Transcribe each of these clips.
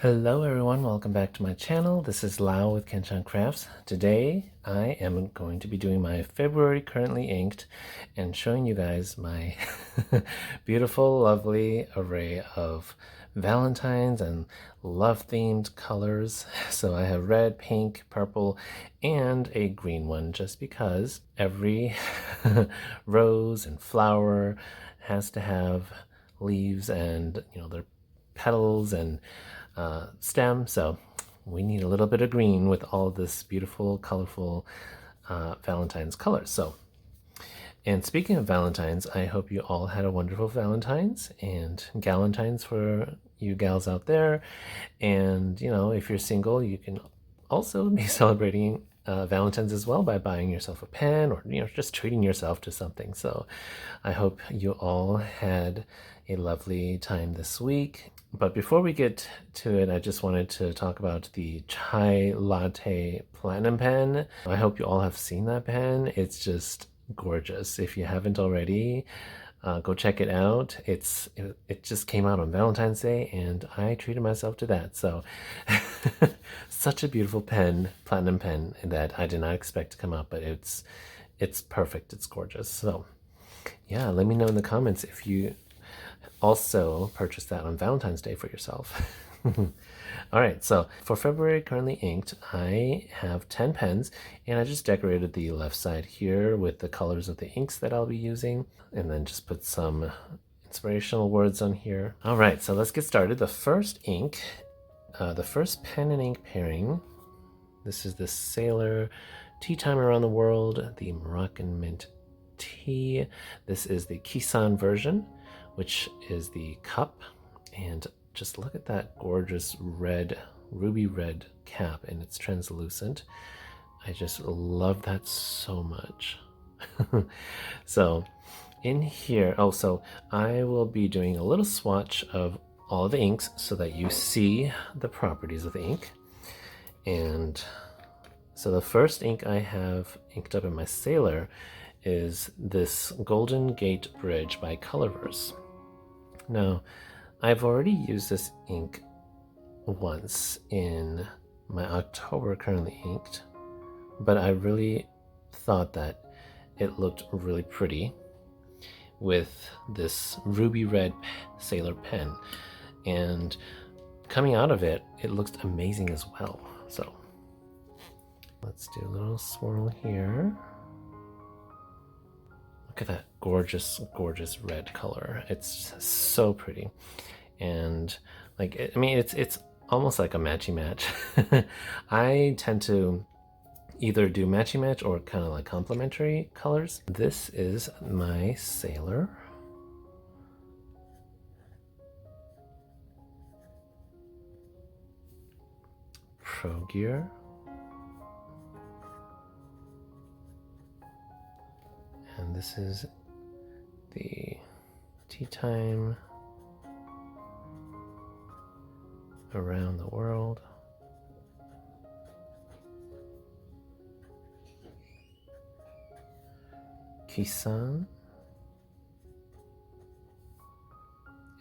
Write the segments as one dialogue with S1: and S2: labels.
S1: Hello everyone, welcome back to my channel. This is Lau with Kinshu Crafts. Today I am going to be doing my February currently inked and showing you guys my beautiful, lovely array of Valentines and love-themed colors. So I have red, pink, purple, and a green one just because every rose and flower has to have leaves and, their petals and stem, so we need a little bit of green with all this beautiful, colorful Valentine's colors. And speaking of Valentines, I hope you all had a wonderful Valentine's and Galentines for you gals out there. And, if you're single, you can also be celebrating Valentine's as well by buying yourself a pen or, just treating yourself to something. So I hope you all had a lovely time this week. But before we get to it, I just wanted to talk about the Chai Latte Platinum Pen. I hope you all have seen that pen. It's just gorgeous. If you haven't already, go check it out. It just came out on Valentine's Day, and I treated myself to that. So such a beautiful pen, platinum pen, that I did not expect to come out, but it's perfect. It's gorgeous. So yeah, let me know in the comments if you also purchased that on Valentine's Day for yourself. All right, so for February currently inked, I have 10 pens, and I just decorated the left side here with the colors of the inks that I'll be using, and then just put some inspirational words on here. All right, so let's get started. The first ink, the first pen and ink pairing, this is the Sailor Tea Time Around the World, the Moroccan Mint Tea. This is the Kissan version, which is the cup, and just look at that gorgeous red, ruby red cap, and it's translucent. I just love that so much. So in here, so I will be doing a little swatch of all the inks so that you see the properties of the ink. And so the first ink I have inked up in my Sailor is this Golden Gate Bridge by Colorverse. Now, I've already used this ink once in my October currently inked, but I really thought that it looked really pretty with this ruby red Sailor pen, and coming out of it, it looks amazing as well. So let's do a little swirl here. Look at that gorgeous, gorgeous red color. It's so pretty. And it's almost like a matchy match. I tend to either do matchy match or kind of like complementary colors. This is my Sailor. Pro Gear. And this is the Tea Time Around the World. Kissan.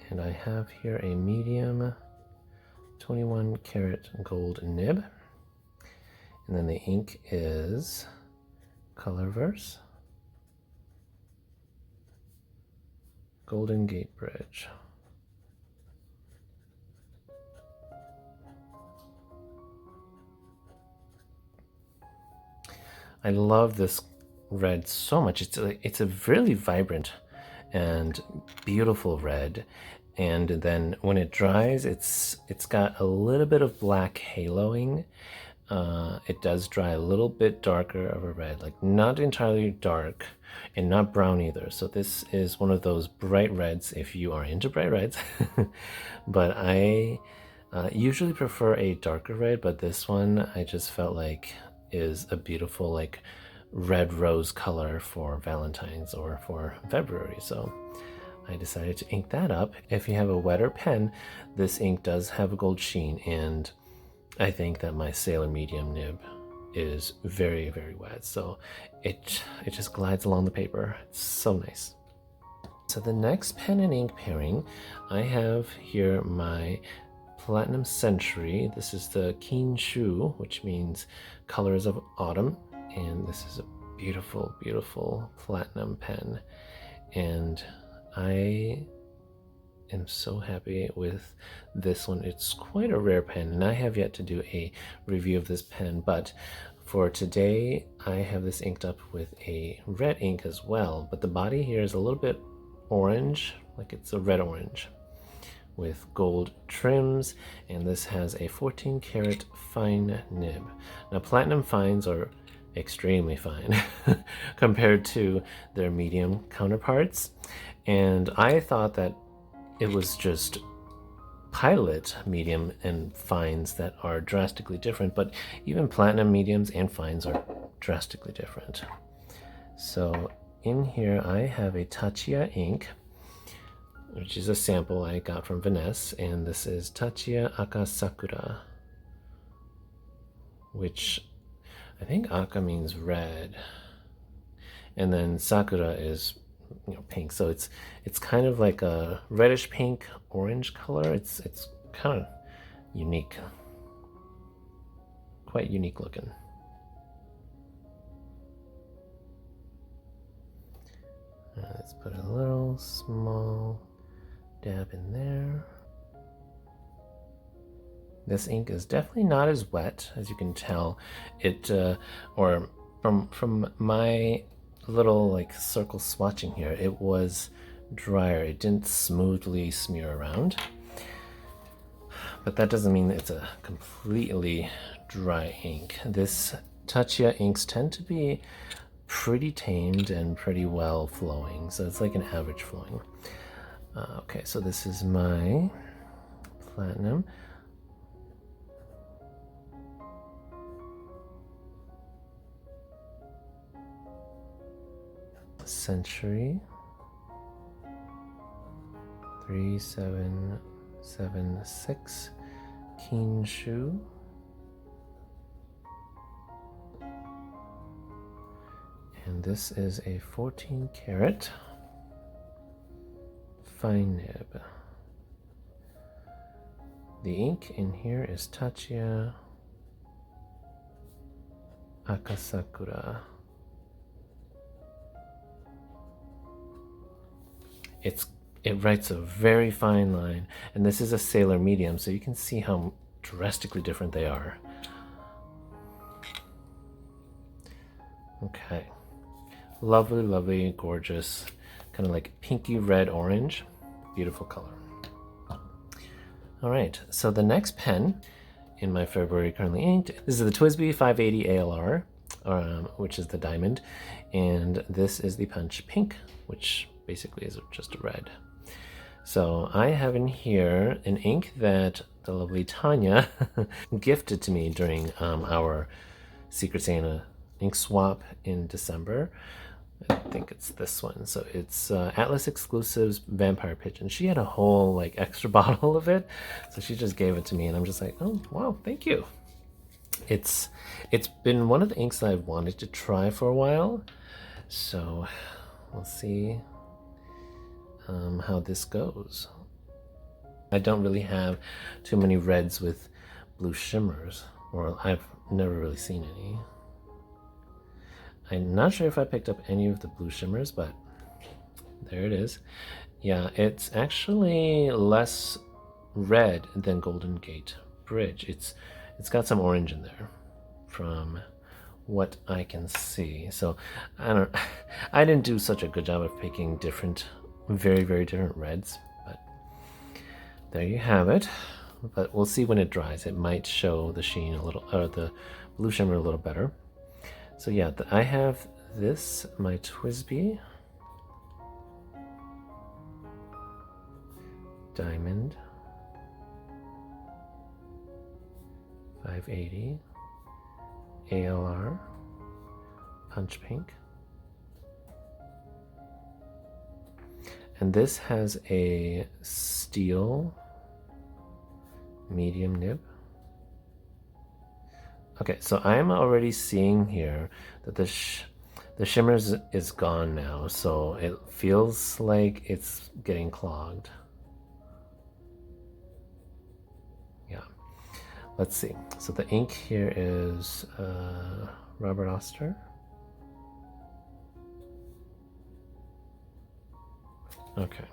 S1: And I have here a medium 21 karat gold nib. And then the ink is Colorverse. Golden Gate Bridge. I love this red so much. It's a really vibrant and beautiful red, and then when it dries, it's got a little bit of black haloing. It does dry a little bit darker of a red, like not entirely dark and not brown either. So this is one of those bright reds if you are into bright reds. But I usually prefer a darker red, but this one I just felt like is a beautiful like red rose color for Valentine's or for February. So I decided to ink that up. If you have a wetter pen, this ink does have a gold sheen, and I think that my Sailor medium nib is very, very wet, so it just glides along the paper. It's so nice. So the next pen and ink pairing, I have here my Platinum Century. This is the Kinshu, which means colors of autumn. And this is a beautiful, beautiful platinum pen. And I am so happy with this one. It's quite a rare pen, and I have yet to do a review of this pen, but for today I have this inked up with a red ink as well, but the body here is a little bit orange, like it's a red orange with gold trims, and this has a 14 karat fine nib. Now platinum fines are extremely fine compared to their medium counterparts, and I thought that it was just pilot medium and fines that are drastically different, but even platinum mediums and fines are drastically different. So in here I have a Tachia ink, which is a sample I got from Vanessa, and this is Tachia Aka Sakura, which I think Aka means red, and then Sakura is pink, so it's kind of like a reddish pink orange color. It's kind of unique, quite unique looking. Let's put a little small dab in there. This ink is definitely not as wet as you can tell. It or from my little like circle swatching here, it was drier. It didn't smoothly smear around, but that doesn't mean it's a completely dry ink. This Tachia inks tend to be pretty tamed and pretty well flowing, so it's like an average flowing. Okay, so this is my platinum. Century 3776 Kinshu, and this is a 14 karat fine nib. The ink in here is Tachia Akasakura. It writes a very fine line, and this is a Sailor medium, so you can see how drastically different they are. Okay, lovely, lovely, gorgeous, kind of like pinky red orange, beautiful color. All right, so the next pen in my February currently inked, this is the TWSBI 580 ALR, which is the diamond, and this is the Punch Pink, which basically is just a red. So I have in here an ink that the lovely Tanya gifted to me during our Secret Santa ink swap in December. I think it's this one. So it's Atlas Exclusives Vampire Pigeon. She had a whole like extra bottle of it, so she just gave it to me, and I'm just like, oh wow, thank you. It's been one of the inks that I've wanted to try for a while, so we'll see how this goes. I don't really have too many reds with blue shimmers, or I've never really seen any. I'm not sure if I picked up any of the blue shimmers, but there it is. Yeah, it's actually less red than Golden Gate Bridge. It's got some orange in there from what I can see. So I didn't do such a good job of picking different, very, very different reds, but there you have it. But we'll see when it dries. It might show the sheen a little, or the blue shimmer a little better. So yeah, I have this, my TWSBI Diamond 580 ALR Punch Pink. And this has a steel medium nib. Okay, so I'm already seeing here that the shimmer is gone now, so it feels like it's getting clogged. Let's see. So the ink here is Robert Oster. Okay.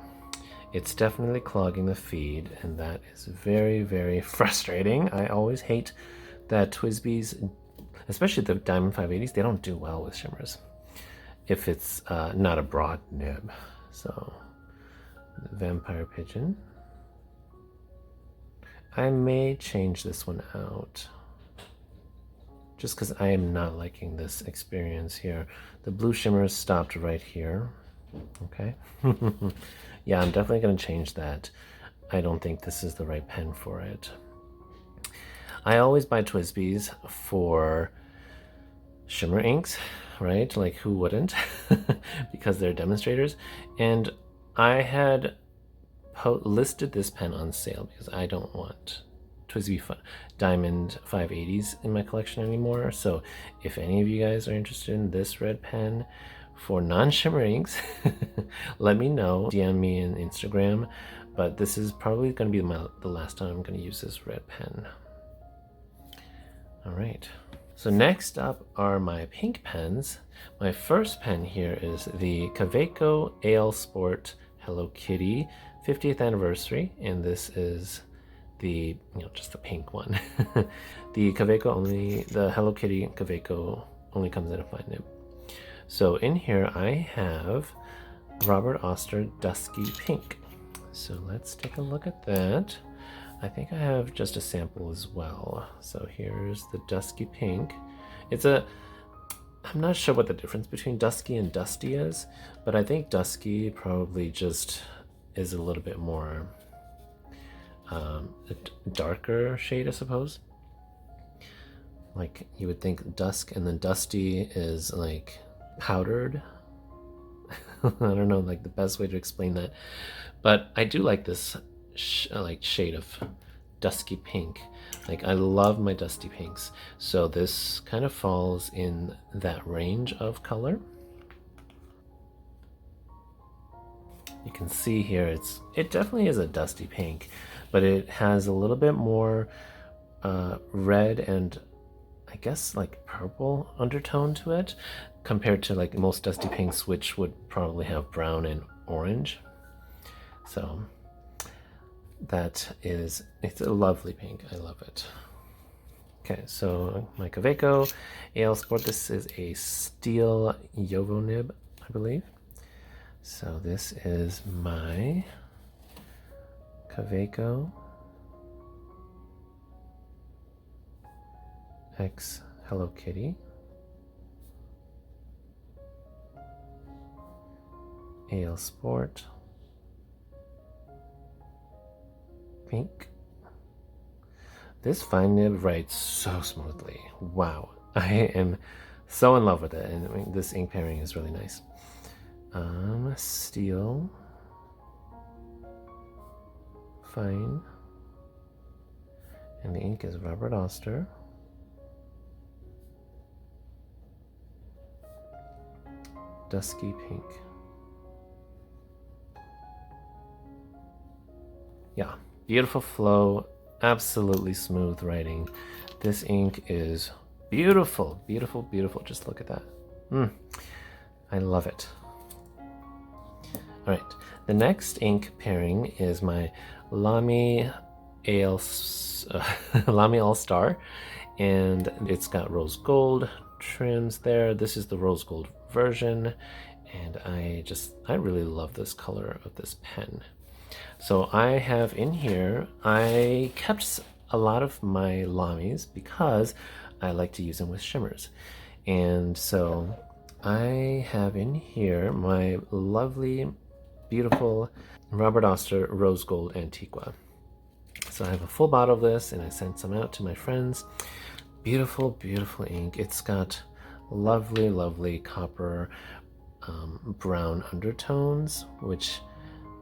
S1: It's definitely clogging the feed, and that is very, very frustrating. I always hate that TWSBIs, especially the Diamond 580s, they don't do well with shimmers if it's not a broad nib. So, Vampire Pigeon. I may change this one out just because I am not liking this experience here. The blue shimmer stopped right here. Okay. Yeah, I'm definitely going to change that. I don't think this is the right pen for it. I always buy TWSBIs for shimmer inks, right? Like, who wouldn't? Because they're demonstrators. And I had listed this pen on sale because I don't want TWSBI Diamond 580s in my collection anymore. So if any of you guys are interested in this red pen for non-shimmer inks, let me know. DM me on Instagram. But this is probably going to be the last time I'm going to use this red pen. All right. So next up are my pink pens. My first pen here is the Kaweco AL Sport Hello Kitty 50th anniversary, and this is the, just the pink one. The Hello Kitty Kaweco only comes in a fine nib. So in here I have Robert Oster Dusky Pink. So let's take a look at that. I think I have just a sample as well. So here's the Dusky Pink. I'm not sure what the difference between Dusky and Dusty is, but I think Dusky probably just is a little bit more a darker shade, I suppose. Like, you would think dusk, and then Dusty is like powdered. I don't know, like, the best way to explain that, but I do like this shade of dusky pink. Like, I love my dusty pinks, so this kind of falls in that range of color. You can see here it definitely is a dusty pink, but it has a little bit more red and I guess like purple undertone to it compared to like most dusty pinks, which would probably have brown and orange. So it's a lovely pink. I love it. Okay, so my Kaweco AL Sport, this is a steel Yovo nib, I believe. So this is my Kaweco X Hello Kitty AL Sport Pink. This fine nib writes so smoothly. Wow, I am so in love with it, and I mean, this ink pairing is really nice. Steel, fine, and the ink is Robert Oster. Dusky pink. Yeah, beautiful flow, absolutely smooth writing. This ink is beautiful, beautiful, beautiful. Just look at that. I love it. All right, the next ink pairing is my Lamy Lamy All-Star, and it's got rose gold trims there. This is the rose gold version, and I really love this color of this pen. So I have in here, I kept a lot of my Lamys because I like to use them with shimmers. And so I have in here my lovely, beautiful Robert Oster Rose Gold Antiqua. So I have a full bottle of this, and I sent some out to my friends. Beautiful, beautiful ink. It's got lovely, lovely copper brown undertones, which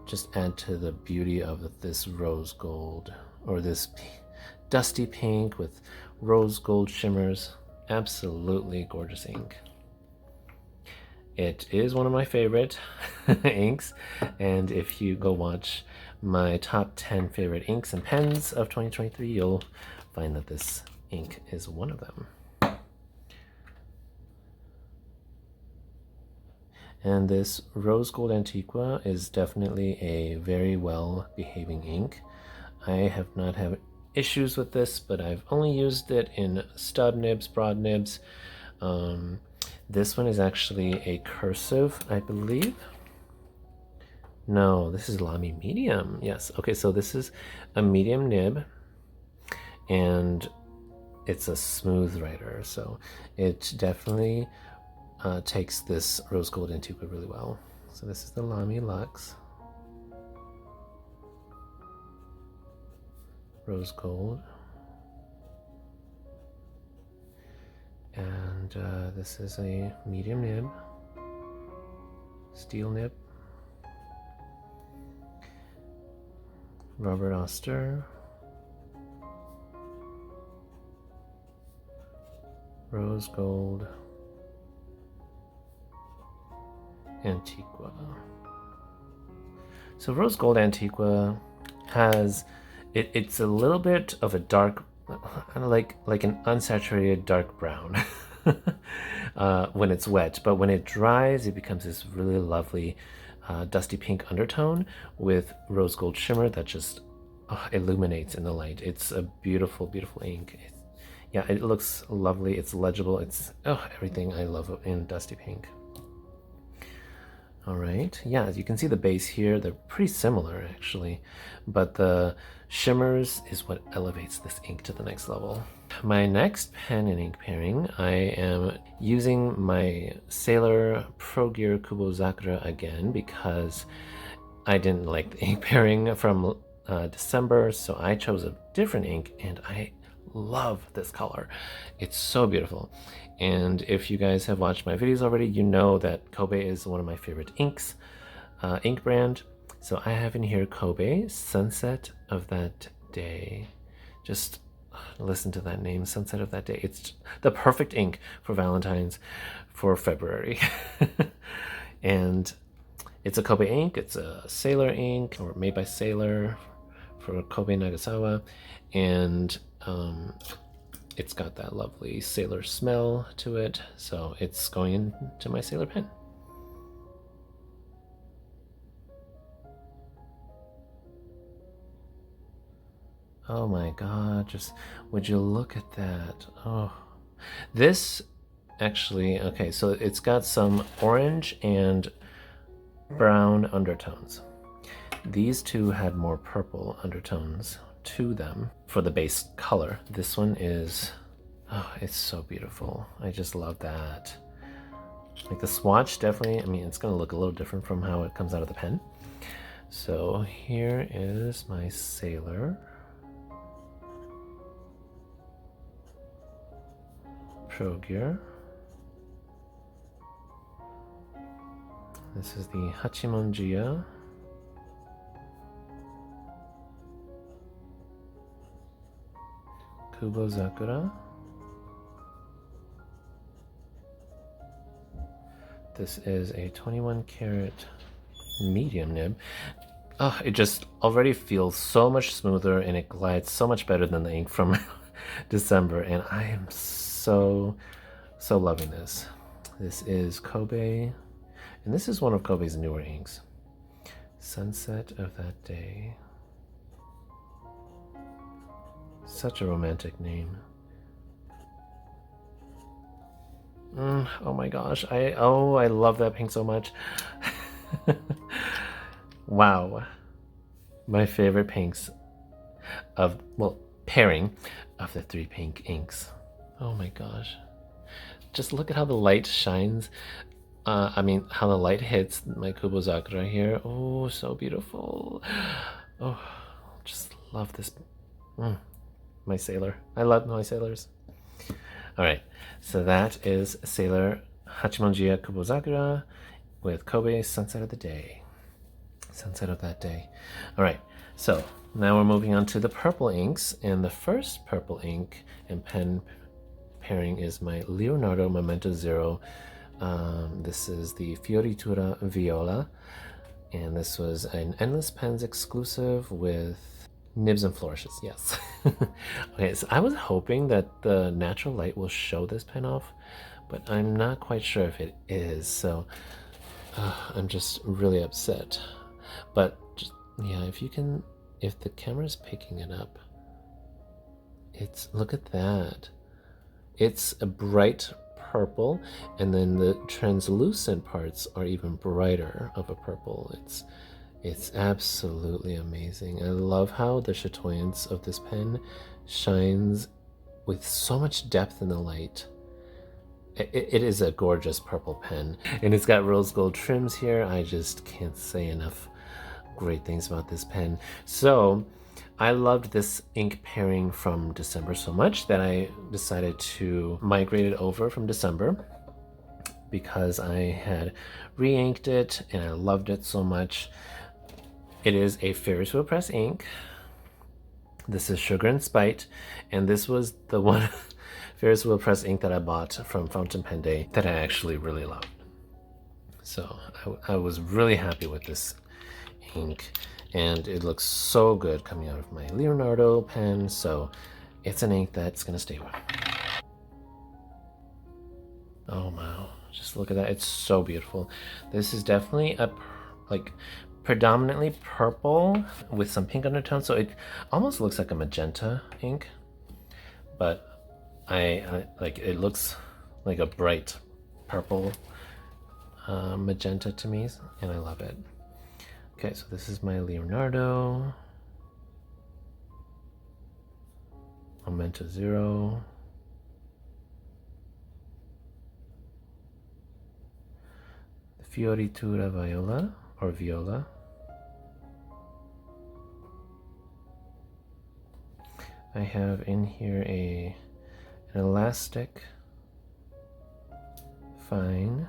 S1: just add to the beauty of this rose gold, or this dusty pink with rose gold shimmers. Absolutely gorgeous ink. It is one of my favorite inks, and if you go watch my top 10 favorite inks and pens of 2023, you'll find that this ink is one of them. And this Rose Gold Antiqua is definitely a very well behaving ink. I have not had issues with this, but I've only used it in stub nibs, broad nibs. This one is actually a cursive, I believe. No, this is Lamy medium. Yes. Okay, so this is a medium nib, and it's a smooth writer, so it definitely takes this Rose Gold Antiqua really well. So this is the Lamy Lux Rose Gold, and this is a medium nib, steel nib. Robert Oster, Rose Gold Antiqua. So Rose Gold Antiqua has it's a little bit of a dark, like an unsaturated dark brown when it's wet, but when it dries it becomes this really lovely dusty pink undertone with rose gold shimmer that just illuminates in the light. It's a beautiful, beautiful ink. Yeah, it looks lovely. It's legible. It's everything I love in dusty pink. All right, yeah, as you can see the base here, they're pretty similar actually, but the shimmers is what elevates this ink to the next level. My next pen and ink pairing, I am using my Sailor Pro Gear Kubozakura again because I didn't like the ink pairing from December, so I chose a different ink, and I love this color. It's so beautiful. And if you guys have watched my videos already, you know that Kobe is one of my favorite inks, ink brand. So I have in here Kobe, Sunset of That Day. Just listen to that name, Sunset of That Day. It's the perfect ink for Valentine's for February. And it's a Kobe ink. It's a Sailor ink, or made by Sailor for Kobe Nagasawa. And it's got that lovely sailor smell to it, so it's going into my Sailor pen. Oh my god, just would you look at that? Oh, this actually, okay, so it's got some orange and brown undertones. These two had more purple undertones to them for the base color. This one is, oh, it's so beautiful. I just love that. Like the swatch, definitely, I mean, it's gonna look a little different from how it comes out of the pen. So here is my Sailor Pro Gear. This is the Hachimonjiya Kubozakura. This is a 21 karat medium nib. Oh, it just already feels so much smoother, and it glides so much better than the ink from December, and I am so loving this. This is Kobe, and this is one of Kobe's newer inks. Sunset of That Day. Such a romantic name. Oh my gosh, I love that pink so much. Wow. My favorite pinks of, well, pairing of the three pink inks. Oh my gosh. Just look at how the light shines. I mean, how the light hits my Kubozakura here. Oh, so beautiful. Oh, just love this. My Sailor. I love my Sailors. All right, so that is Sailor Hachimonjiya Kubozakura with Kobe Sunset of the Day. Sunset of That Day. All right, so now we're moving on to the purple inks, and the first purple ink and pen pairing is my Leonardo Momento Zero. This is the Fioritura Viola, and this was an Endless Pens exclusive with Nibs and flourishes, yes. Okay, so I was hoping that the natural light will show this pen off, but I'm not quite sure if it is, so I'm just really upset. But just, yeah, if the camera's picking it up, look at that. It's a bright purple, and then the translucent parts are even brighter of a purple. It's absolutely amazing. I love how the chatoyance of this pen shines with so much depth in the light. It is a gorgeous purple pen, and it's got rose gold trims here. I just can't say enough great things about this pen. So I loved this ink pairing from December so much that I decided to migrate it over from December, because I had re-inked it and I loved it so much. It is a Ferris wheel press ink. This is Sugar and Spite, and this was the one Ferris wheel press ink that I bought from Fountain Pen Day that I actually really loved. So I was really happy with this ink, and it looks so good coming out of my Leonardo pen, so it's an ink that's gonna stay with me. Oh wow, just look at that. It's so beautiful. This is definitely a predominantly purple with some pink undertones, so it almost looks like a magenta ink, but I like it looks like a bright purple magenta to me, and I love it. Okay, so this is my Leonardo Momento 0. The Fioritura Viola or Viola. I have in here an elastic fine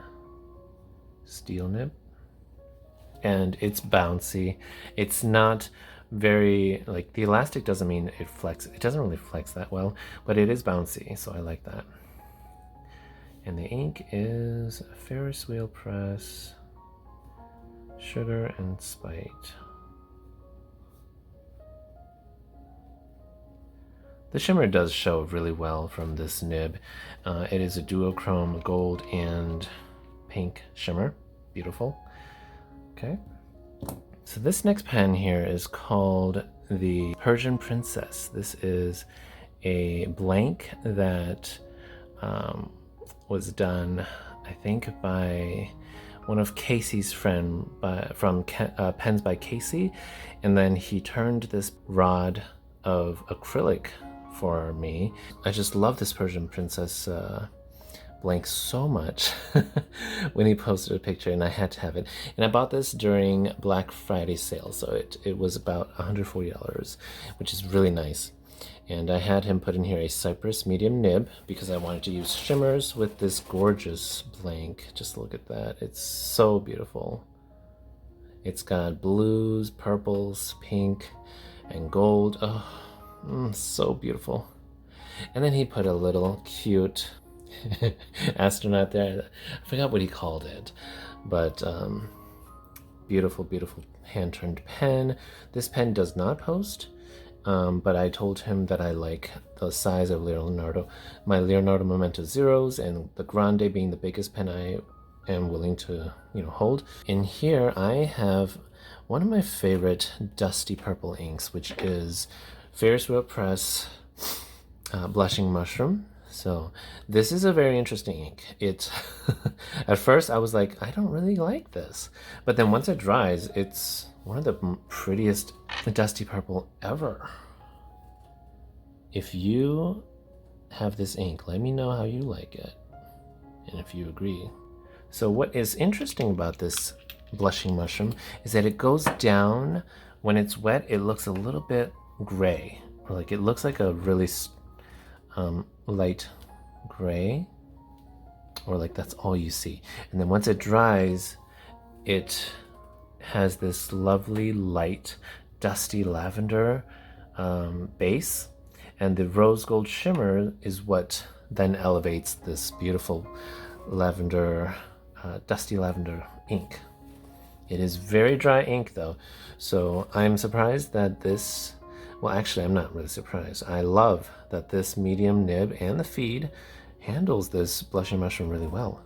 S1: steel nib, and it's bouncy. It's not very, like, the elastic doesn't mean it flexes. It doesn't really flex that well, but it is bouncy, so I like that. And the ink is Ferris wheel press, Sugar and Spite. The shimmer does show really well from this nib. It is a duochrome gold and pink shimmer. Beautiful. Okay. So this next pen here is called the Persian Princess. This is a blank that was done, I think, by one of Casey's friend from PensByCasey, and then he turned this rod of acrylic for me. I just love this Persian Princess blank so much when he posted a picture, and I had to have it. And I bought this during Black Friday sale, so it was about $140, which is really nice. And I had him put in here a Cypress medium nib because I wanted to use shimmers with this gorgeous blank. Just look at that. It's so beautiful. It's got blues, purples, pink, and gold. Oh, so beautiful. And then he put a little cute astronaut there. I forgot what he called it, but beautiful, beautiful hand-turned pen. This pen does not post, but I told him that I like the size of Leonardo, my Leonardo Momento Zeros, and the Grande being the biggest pen I am willing to, hold. In here I have one of my favorite dusty purple inks, which is Ferris wheel press Blushing Mushroom. So this is a very interesting ink. It at first I was like, I don't really like this, but then once it dries, it's one of the prettiest dusty purple ever. If you have this ink, let me know how you like it and if you agree. So what is interesting about this Blushing Mushroom is that it goes down when it's wet. It looks a little bit gray, or like it looks like a really light gray, or like that's all you see. And then once it dries, it has this lovely light dusty lavender base, and the rose gold shimmer is what then elevates this beautiful lavender dusty lavender ink. It is very dry ink though, so I'm surprised that this Well, actually, I'm not really surprised. I love that this medium nib and the feed handles this blushing mushroom really well.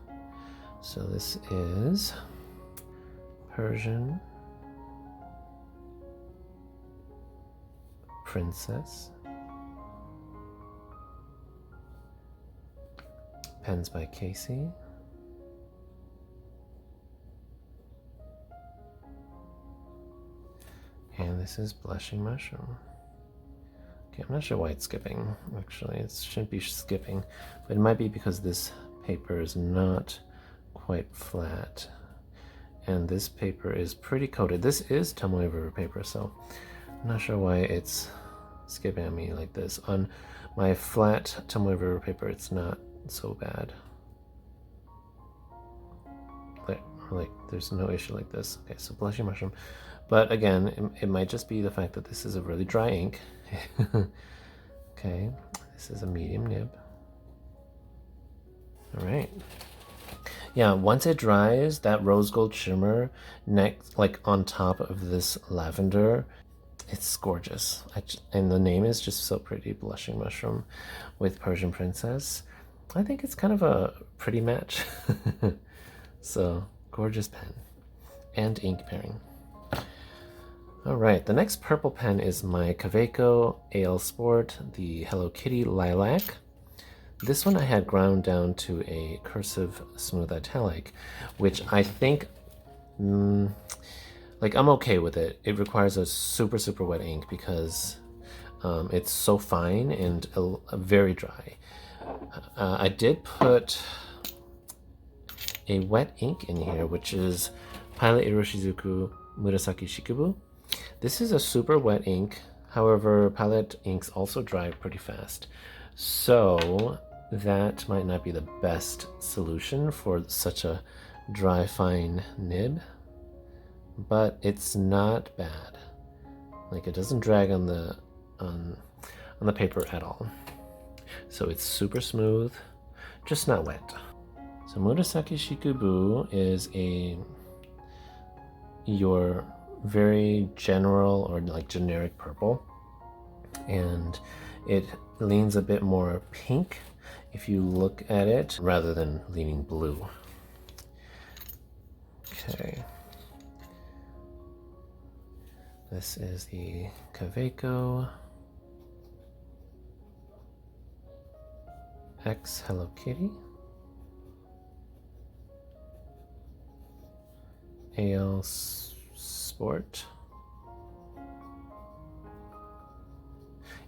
S1: So this is Persian Princess, PensByCasey, and this is blushing mushroom. Okay, I'm not sure why it's skipping. Actually, it shouldn't be skipping, but it might be because this paper is not quite flat, and this paper is pretty coated. This is Tomoe River paper, so I'm not sure why it's skipping at me like this. On my flat Tomoe River paper, it's not so bad. Like there's no issue like this. Okay, so blushing mushroom. But again, it might just be the fact that this is a really dry ink. Okay, this is a medium nib. All right. Yeah, once it dries, that rose gold shimmer next, like on top of this lavender, it's gorgeous. And the name is just so pretty, blushing mushroom with Persian Princess. I think it's kind of a pretty match. So gorgeous pen and ink pairing. All right, the next purple pen is my Kaweco AL Sport, the Hello Kitty Lilac. This one I had ground down to a cursive smooth italic, which I think, like I'm okay with it. It requires a super, super wet ink because it's so fine and very dry. I did put a wet ink in here, which is Pilot Iroshizuku Murasaki Shikubu. This is a super wet ink. However, palette inks also dry pretty fast. So that might not be the best solution for such a dry, fine nib, but it's not bad. Like, it doesn't drag on the paper at all. So it's super smooth, just not wet. So Murasaki Shikubu is your very general or like generic purple, and it leans a bit more pink if you look at it rather than leaning blue. Okay, this is the Kaweco X Hello Kitty AL Sport.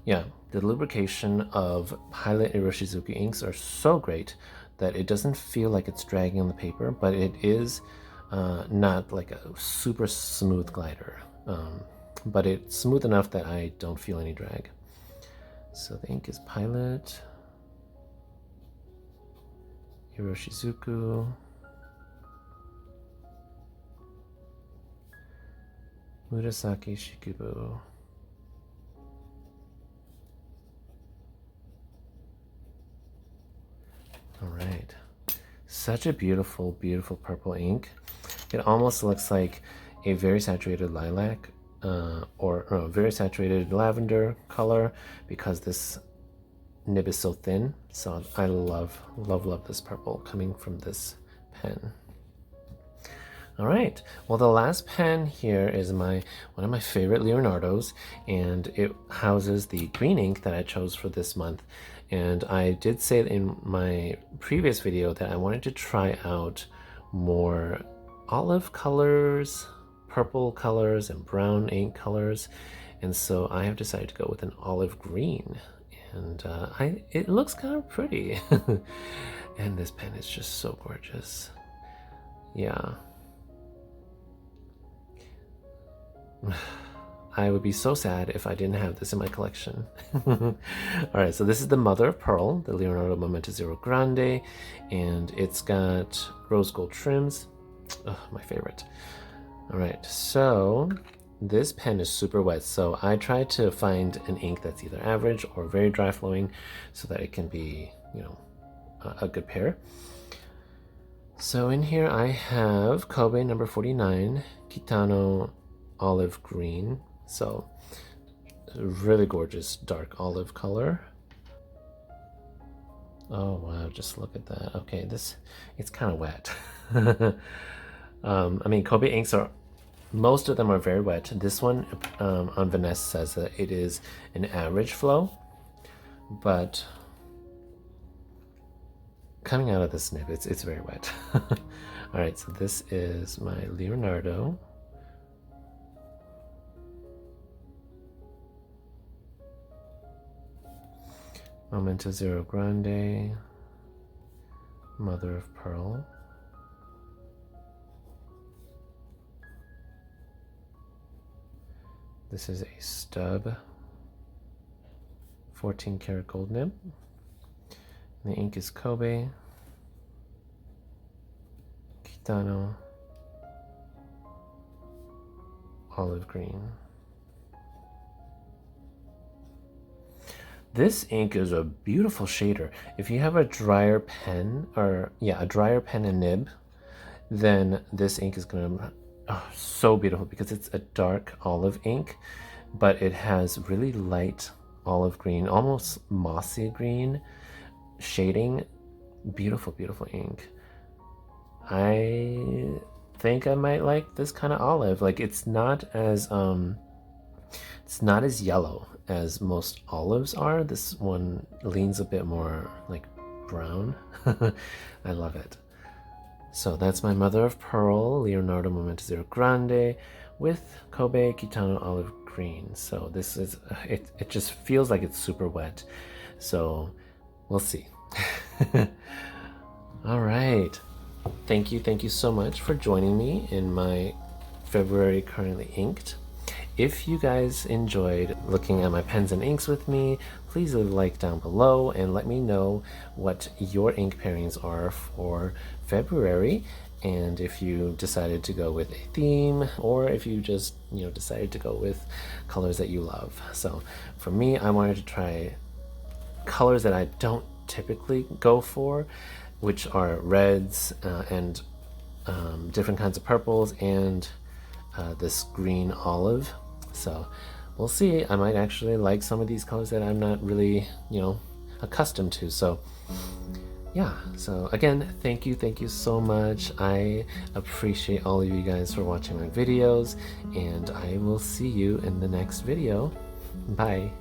S1: Yeah, the lubrication of Pilot Iroshizuku inks are so great that it doesn't feel like it's dragging on the paper, but it is not like a super smooth glider. But it's smooth enough that I don't feel any drag. So the ink is Pilot Iroshizuku Murasaki Shikubu. All right, such a beautiful, beautiful purple ink. It almost looks like a very saturated lilac or no, very saturated lavender color because this nib is so thin. So I love, love, love this purple coming from this pen. All right, well, the last pen here is one of my favorite Leonardos, and it houses the green ink that I chose for this month. And I did say in my previous video that I wanted to try out more olive colors, purple colors, and brown ink colors. And so I have decided to go with an olive green. And it looks kind of pretty. And this pen is just so gorgeous. Yeah. I would be so sad if I didn't have this in my collection. All right, so this is the Mother of Pearl, the Leonardo Momento Zero Grande, and it's got rose gold trims. Oh, my favorite. All right, so this pen is super wet, so I tried to find an ink that's either average or very dry flowing so that it can be, you know, a good pair. So in here I have Kobe number 49, Kitano olive green. So really gorgeous dark olive color. Oh wow, just look at that. Okay, it's kind of wet. I mean, Kobe inks are, most of them are very wet. This one on Vanessa says that it is an average flow, but coming out of this nib, it's very wet. All right, so this is my Leonardo. Momento Zero Grande, Mother of Pearl. This is a stub 14 karat gold nib. And the ink is Kobe, Kitano, olive green. This ink is a beautiful shader. If you have a drier pen, or yeah, a drier pen and nib, then this ink is gonna, oh, so beautiful, because it's a dark olive ink, but it has really light olive green, almost mossy green shading. Beautiful, beautiful ink. I think I might like this kind of olive. Like, it's not as yellow as most olives are. This one leans a bit more like brown. I love it. So that's my Mother of Pearl, Leonardo Momento Zero Grande, with Kobe Kitano olive green. So this is, it just feels like it's super wet. So we'll see. All right. Thank you so much for joining me in my February Currently Inked. If you guys enjoyed looking at my pens and inks with me, please leave a like down below and let me know what your ink pairings are for February, and if you decided to go with a theme, or if you just, you know, decided to go with colors that you love. So for me, I wanted to try colors that I don't typically go for, which are reds and different kinds of purples, and this green olive. So we'll see. I might actually like some of these colors that I'm not really, you know, accustomed to. So yeah, so again, thank you so much. I appreciate all of you guys for watching my videos, and I will see you in the next video. Bye.